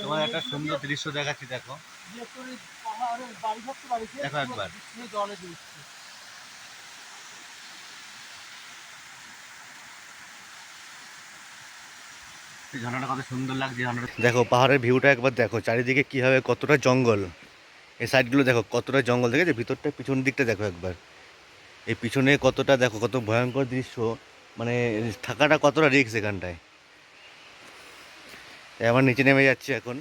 তোমার একটা সুন্দর দৃশ্য দেখাচ্ছি, দেখো দেখো একবার। এই ঝর্ণাটা কত সুন্দর লাগছে, ঝর্ণাটা দেখো, পাহাড়ের ভিউটা একবার দেখো, চারিদিকে কীভাবে কতটা জঙ্গল, এই সাইডগুলো দেখো কতটা জঙ্গল, দেখেছো ভিতরটা, পিছন দিকটা দেখো একবার, এই পিছনে কতটা দেখো, কত ভয়ঙ্কর দৃশ্য, মানে থাকাটা কতটা রিস্ক এখানটায়। আবার নিচে নেমে যাচ্ছে এখন,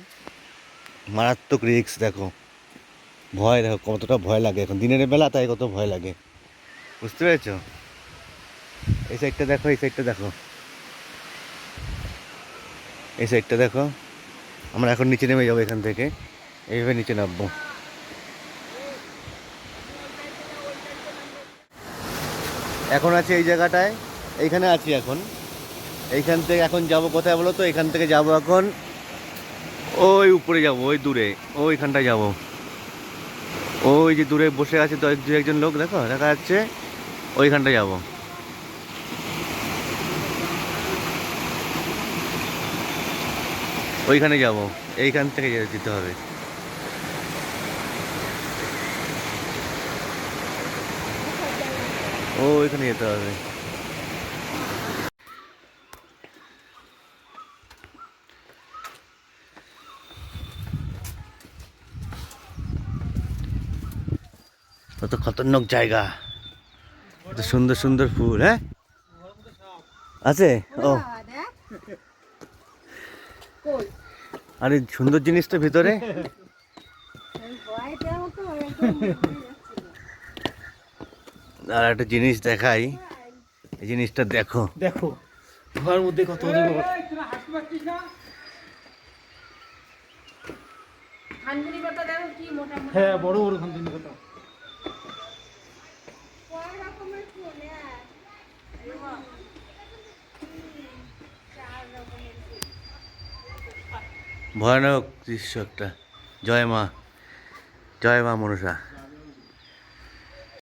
মারাত্মক রিস্ক দেখো, ভয় দেখো কতটা ভয় লাগে, এখন দিনের বেলা তাই কত ভয় লাগে, বুঝতে পেরেছ? এই সাইডটা দেখো, এই সাইডটা দেখো, এই সাইডটা দেখো। আমরা এখন নিচে নেমে যাবো এখান থেকে, এইভাবে নিচে নামবো। এখন আছি এই জায়গাটায়, এইখানে আছি এখন। এইখান থেকে এখন যাব কোথায় বলো তো? এখান থেকে যাব এখন ওই উপরে যাব, ওই দূরে, ওইখানটায় যাব। ওই যে দূরে বসে আছে তো দু একজন লোক, দেখো দেখা যাচ্ছে, ওইখানটায় যাব। ওইখানে যাব, এইখান থেকে যেতে হবে। ও ওইখানে যেতে হবে। কত খতরনাক জায়গা, কত সুন্দর সুন্দর ফুল। হ্যাঁ আছে। ও আরে সুন্দর জিনিস তো ভিতরে। আর একটা জিনিস দেখাই, এই জিনিসটা দেখো, দেখো ঘরের মধ্যে কত হ্যাঁ বড় বড় খানদানি কথা। ভয়ানক দৃশ্য একটা। জয় মা, জয় মা মনসা।